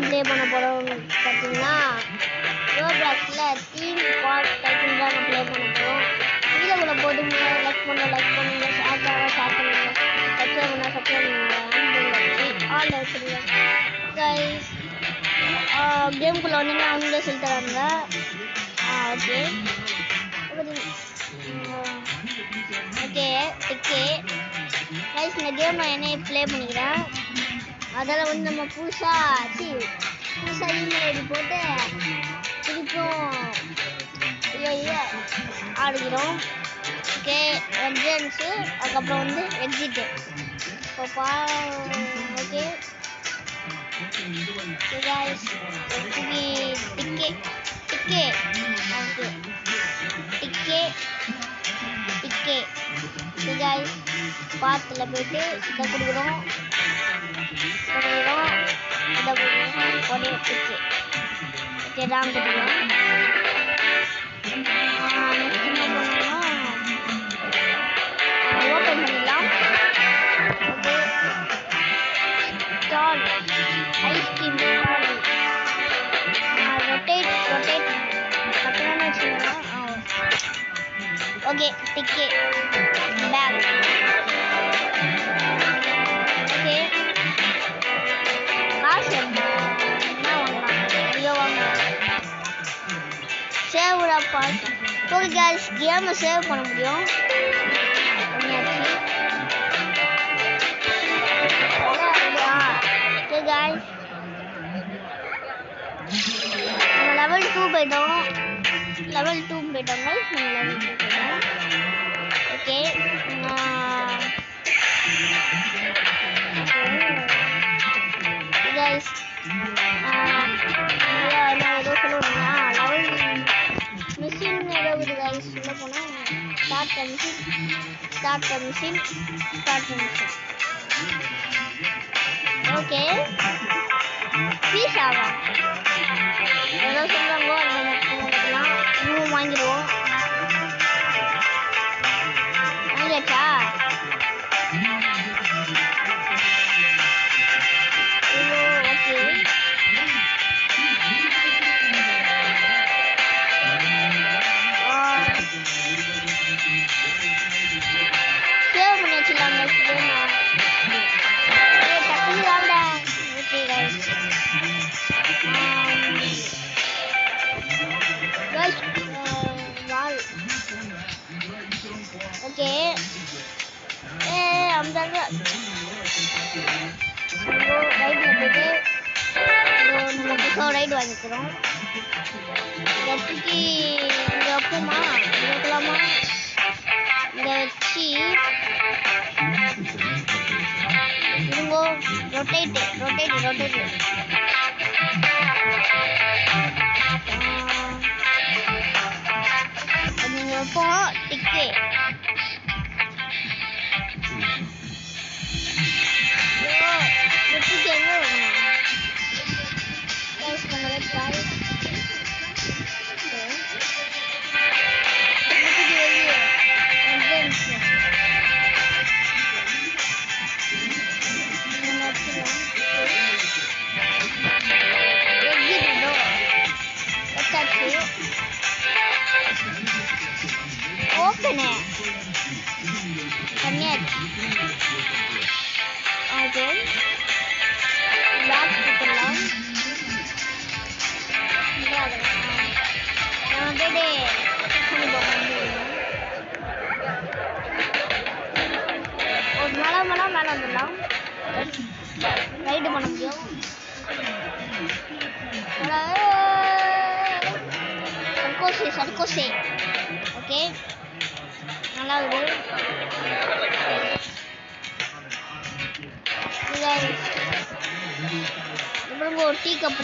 Game play பண்ண போகிறோம் பார்த்தீங்கன்னா ரோப்ளாக்ஸில் தீம் பார்க் டைட்டில் தான் ப்ளே பண்ண போகிறோம். வீடியோக்குள்ள போதுங்க லைக் பண்ணுங்க, ஷேர் பண்ணுங்க, சப்ஸ்கிரைப் பண்ணுங்க, ஆல் வச்சுருங்க கைஸ். கேமுக்குள்ளே வந்தீங்கன்னா அவங்களே சொல்லி தராங்க. ஓகே ஓகே ஓகே கைஸ், இந்த கேம் நான் என்னையே ப்ளே பண்ணிக்கிறேன். அதில் வந்து நம்ம புதுசாக இமெயில் ஐடி போட்டு திருப்பியும் ஆடுகிறோம். ஓகே என்ட்ரன்ஸு, அதுக்கப்புறம் வந்து எக்ஸிட்டு. இப்போ ஓகே guys, டிக்கே guys, பாத்தில் போயிட்டு இதை கொடுக்குறோம், ஒரே டிக்கே ஓகே தான் கொடுக்குறோம். நெக்ஸ்ட் என்ன பண்ணோம்னா ஓப்பன் பண்ணிடலாம். Okay stall ice cream stall rotate பக்கமே வச்சுக்கோங்க. Okay டிக்கே back. ஓகே காசு என்ன வாங்கலாம், ஐயோ வாங்க சேவ் பாஸ். ஓகே கேஸ், கேமை சேவ் பண்ண முடியும். ஓகே கேஸ், நம்ம லெவல் 2 போயிட்டோம் கைஸ். நம்ம லெவல் 2 போயிட்டோம். ஓகே கைஸ், நான் ஏதோ சொல்லுவேன்னா லெவல் மிஷின் ஏதோ இருக்குது கைஸ். சொல்ல போனால் ஸ்டார்ட் மிஷின். ஓகே பீஸ் ஆகும் ஏதோ சொல்கிறாங்களோ அந்த மட்டும் இன்னும் வாங்கிடுவோம். வாங்கியாச்சா? சேவ் பண்ணி வச்சுக்கலாம் டக்குனு வாங்க. ஓகே கைஸ், வால் ஓகே அந்தாங்க ரைட்டில் போய்ட்டு நம்ம புதுசாக ரைடு வாங்கிக்கிறோம். தூக்கி இங்கே வைப்போமா, இங்கே வைக்கலாமா, இங்கே வச்சு இருங்கோ. ரொட்டேட் நீங்கள் வைப்போம். டிக்கே எங்கே வைக்கணும் கைஸ், பண்ணவே ட்ரை ஓப்பனு பண்ணியாச்சு. ஓகே பேக் கொடுத்துடலாம். நான் வந்துட்டு ஒரு மேலே வந்துடலாம். ரைடு பண்ண முடியும். சர்க்கோசே ஓகே நல்லா இருக்குது. அப்புறம் ஒரு டீ கப்பு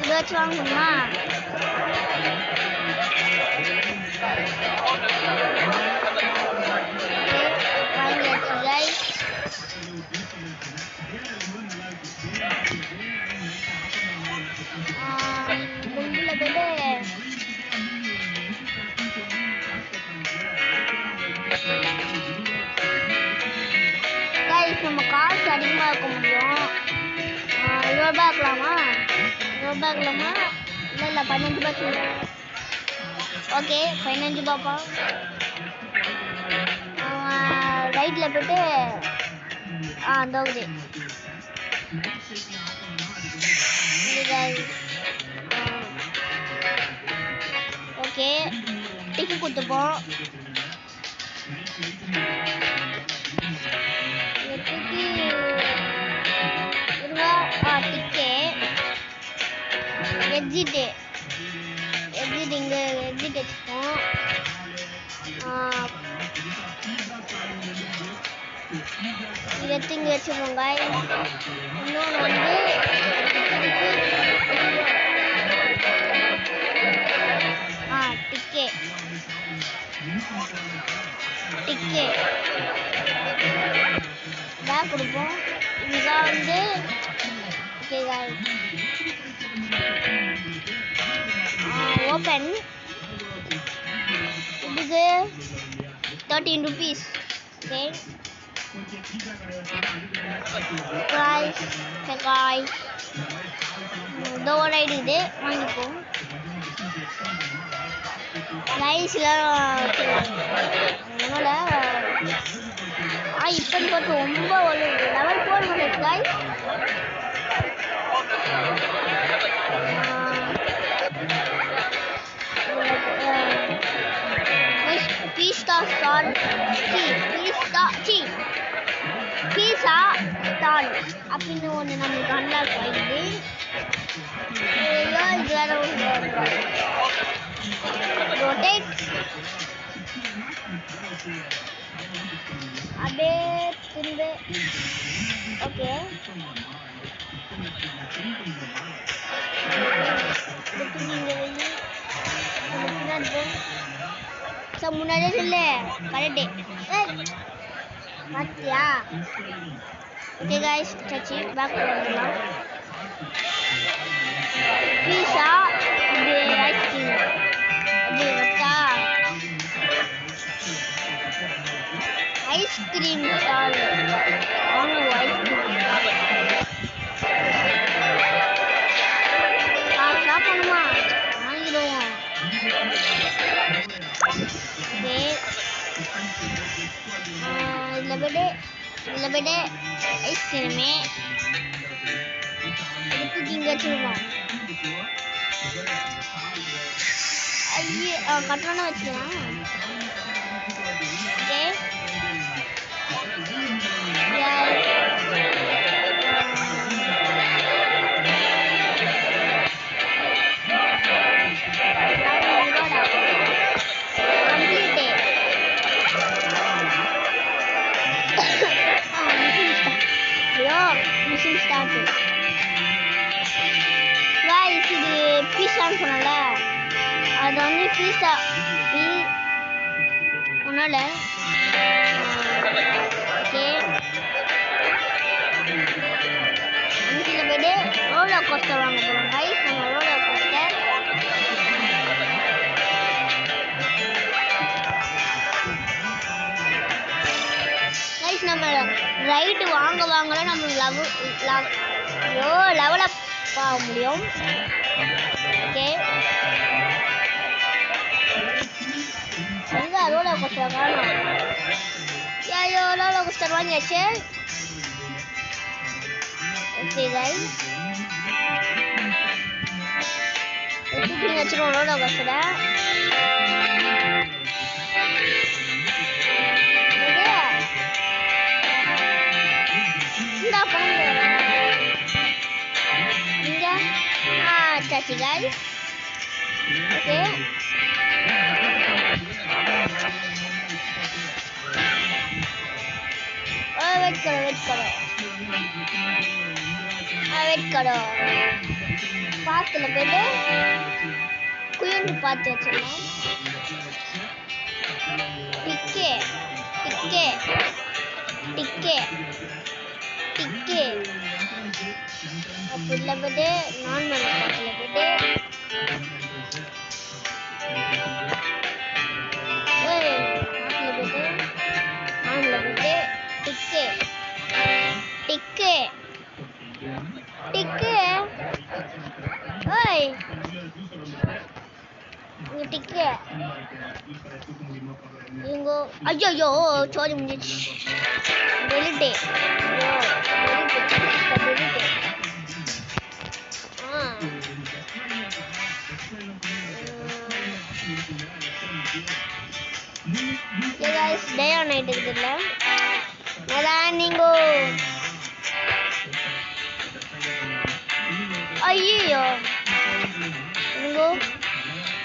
இதை வச்சு வாங்கணுமா? வாங்கியாச்சு கைஸ். கும்பில் போய்ட்டு ரூபாய் ஆக்கலாமா? 2 ரூபாய் ஆக்கலாமா? இல்லை 15 ரூபாய் சொல்லுங்க. ஓகே 15 ரூபாப்பா. ரைட்டில் போய்ட்டு தோகுது. ஓகே டிக்கி கொடுத்துப்போம். டிக்கி டிக்கே எக்ஸிட்டு இங்கே எக்ஸிட் வச்சுப்போம். இங்கே வச்சுப்போங்க. இன்னொன்று வந்து டிக்கே பேக் கொடுப்போம். இதுதான் வந்து ஓப்பன். இதுக்கு 13 rupees. ஓகே guys இதோ ரைடு இது வாங்கிப்போம். இப்படி பார்த்து ரொம்ப லெவல் 4 மினிட்ஸ் guys. பீஸா ஸ்டால் அப்படின்னு ஒன்று நம்மளுக்கு அன்லாக் ஆகிடுது. இது வேற ரொட்டேட் அப்படியே திரும்ப. ஓகே முன்னாடியே சொல்லு கரெக்டு பார்த்தியா? ஓகே காய்ஸ் சச்சி பேக் பண்ணலாம். பீஸா இது ஐஸ்கிரீம் இது வச்சா ஐஸ்கிரீம் ஸ்டால் வாங்குவோம். ஐஸ்கிரீம் சாப்பிடணுமா? வாங்கிடுவோம். இதில் போய்ட்டு ஐஸ்கிரீமு எடுத்து இங்கே வச்சுருவோம். ஐயோ கட்டணம் வச்சுக்கலாம். Okay machine start. இது பீஸான்னு சொன்னல, அது வந்து பீஸா ஒன்றும் ஓகே அஞ்சில் போய்ட்டு ரோலர் கோஸ்டர் வாங்க போகிறோம் கைஸ். நம்ம ரோலர் கோஸ்டர் கைஸ் நம்ம ரைடு வாங்கலாம் நம்மளுக்கு லெவலப் ஆக முடியும். ஓகே எங்க ரோலர் கோஸ்டர் காணோம். ஐயோ ரோலர் கோஸ்டர் வாங்கியாச்சு. ஓகே கைஸ் தூக்கி வச்சிருவோம் ரோலர் கோஸ்டரை. चाची गाइस ओके वेट करो पाத்துல போய்ட்டு குயந்து பாத்து வச்சிரலாம். டிக்கே அப்படில போய்ட்டு நார்மல் பாத்துல போய்ட்டு டிக்கே இருக்கு இங்கோ ஐயோ சோரி முடிஞ்சிச்சு டெலிட்டே guys day or night இருக்குல்ல அதான் நீங்க ஐயோ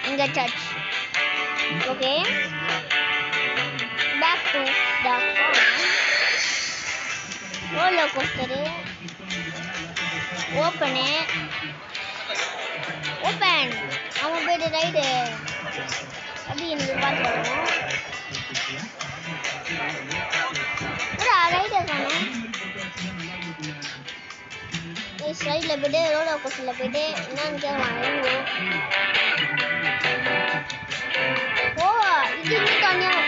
இங்க search okay back to the roller coaster open அவன் போயிட்டு ரைடு அப்படி எனக்கு பார்த்து வரணும் ரைடர் தானே சைடில் போய்ட்டு ரோலர் கோஸ்டரில் போய்ட்டு என்னன்னு கேட்கலாம் ஓ இது இன்னும் தனியாக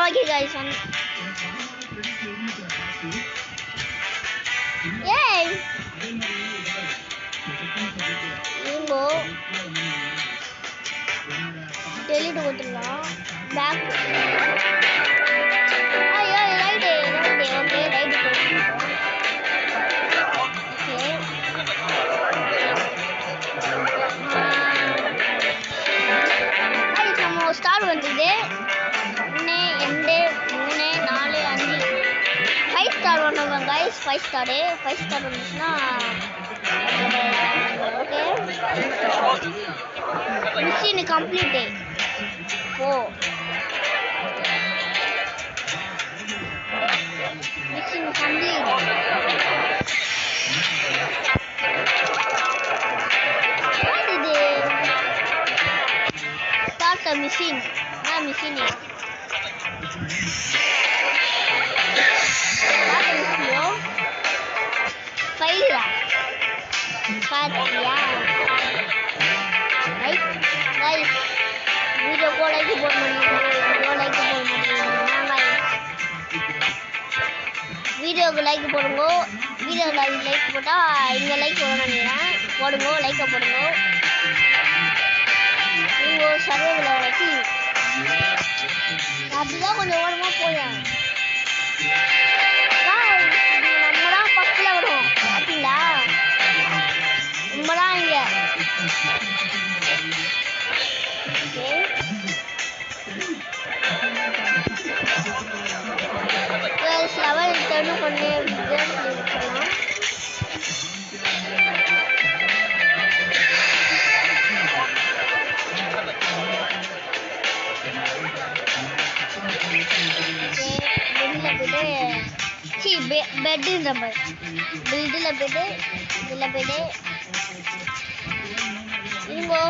okay guys yay ingo delete கொடுத்துடலாம் back ஐயோ ரைட் ஓகே ரைட் கொடுத்துட்டோம் ஓகே நம்ம ஸ்டார் வந்துது 5 ஸ்டார் பண்ணுவோம் guys 5 ஸ்டார் வந்துச்சுன்னா okay mission complete oh mission complete what is it start the machine failure பாத்தியா ரைட் गाइस வீடியோ को லைக் போடுங்க வீடியோக்கு லைக் போடுங்க வீடியோக்கு லைக் போட்டா இங்க லைக் போடுங்க லைக் போடுங்க நீங்க சர்வேல வச்சி அப்படிதான் கொஞ்சம் ஓரமா போறேன் நம்மதான் பக்கத்துல வரும் அப்படிங்களா நம்மதான் இங்க லெவல் 10 பண்ணி बेड नंबर बिल्ड लपेटे इंगो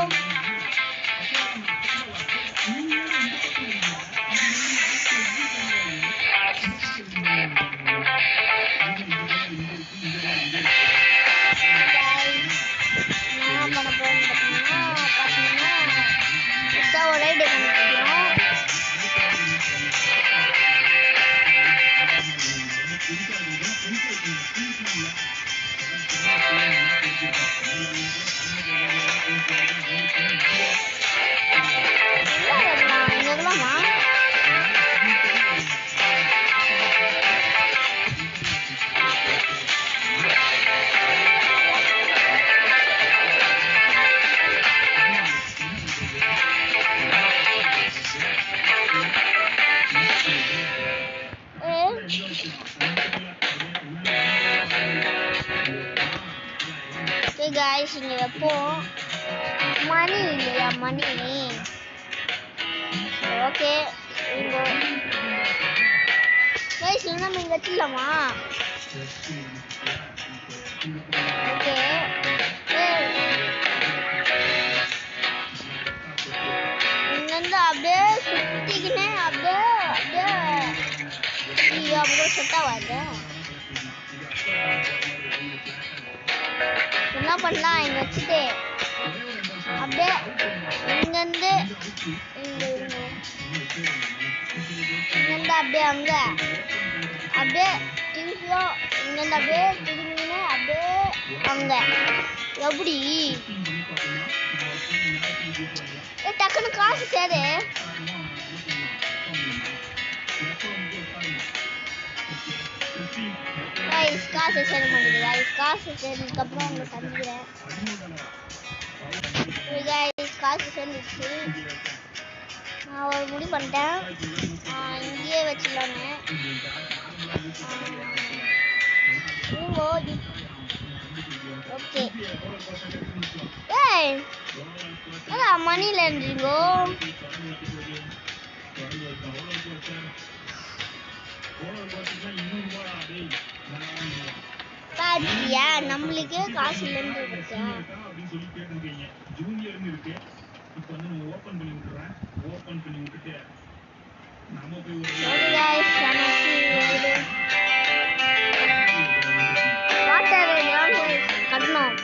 guys இங்க வெப்போ மணி இல்லையா மணி ஓகே இங்க guys நம்ம இங்க வச்சிடலாமா ஓகே இங்க அப்படியே சுத்திக்கினே அப்படியே செட் ஆகாது பண்ணலாம் இங்க வச்சுட்டு அப்படியே இங்கேருந்து இங்கேருந்து அப்படியே அங்க அப்படியே திருப்பியும் இங்கேருந்து அப்படியே திரும்பின்னு அப்படியே அங்க எப்படி டக்குன்னு காசு சேரு காசு சேர மாட்டேங்குது காசு சேர்ந்ததுக்கப்புறம் உங்களை சந்திக்கிறேன் காசு சேர்ந்துச்சு நான் ஒரு முடிவு பண்ணிட்டேன் இங்கேயே வச்சிடலான்னு ஓகே ஏய் அதான் மணியில் இருந்தீங்கோ பாத்தியா நம்மளுக்கே காசு இல்லைன்னு இருக்கா வாட்டர் கட்டணும்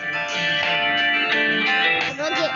ஓகே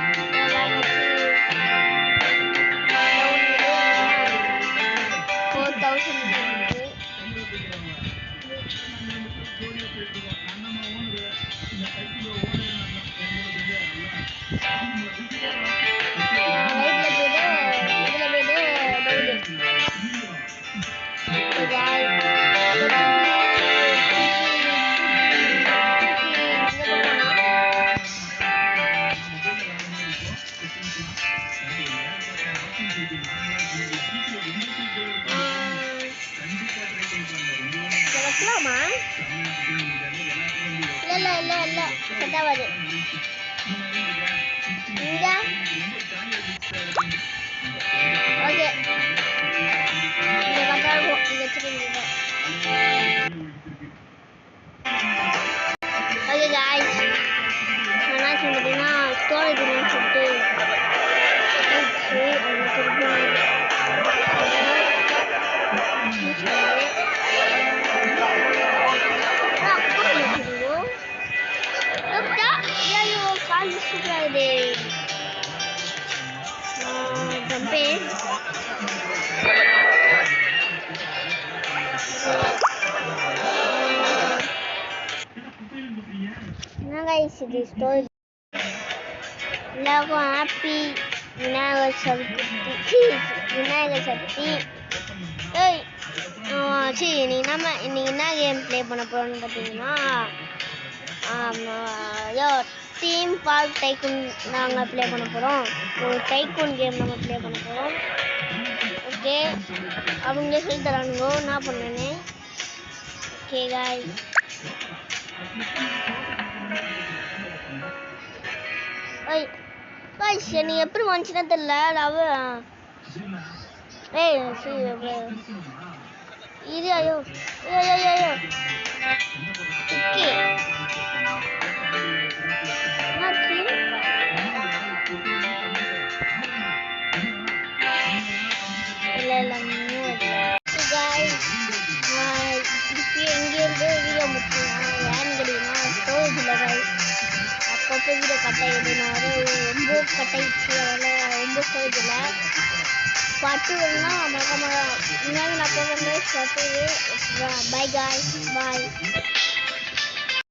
4000 இல்ல செட்டாவாது இங்க ஓகே இங்க கட்டாகும் இங்க வச்சுருங்க ஓகே गाइस என்ன சொல்றீங்கன்னா ஸ்டோரேஜ் இல்லைன்னு சொல்லிட்டு இது ஸ்டோரி எல்லாருக்கும் ஹாப்பி விநாயகர் சதுர்த்தி ஏய் இன்னைக்கு என்ன கேம் ப்ளே பண்ண போகிறோம்னு பார்த்தீங்கன்னா டீம் பார்க் டைக்கூன் நாங்கள் ப்ளே பண்ண போகிறோம் ஒரு டைக்கூன் கேம் நம்ம ப்ளே பண்ண போகிறோம் ஓகே அவங்க சொல்லி தரானுங்கோ என்ன பண்ணேன்னு ஓகே गाइस நீ எப்படி வந்துச்சுன்னா தெரியல இது ஐயோ எங்கேருந்து வீடியோ முடிச்சுன்னா ஏன்னு கேட்டீங்கன்னா ஸ்டோரேஜ் இல்லை அப்பப்போ வீடியோ கட் ஆகிடுது நான் ரொம்ப கட் ஆகிடுச்சு அதனால் ரொம்ப ஸ்டோரேஜ் இல்லை பாட்டு வேணும்னா மறக்காம முன்னாடி நான் போகிறது பாட்டு பாய் गाइस பாய்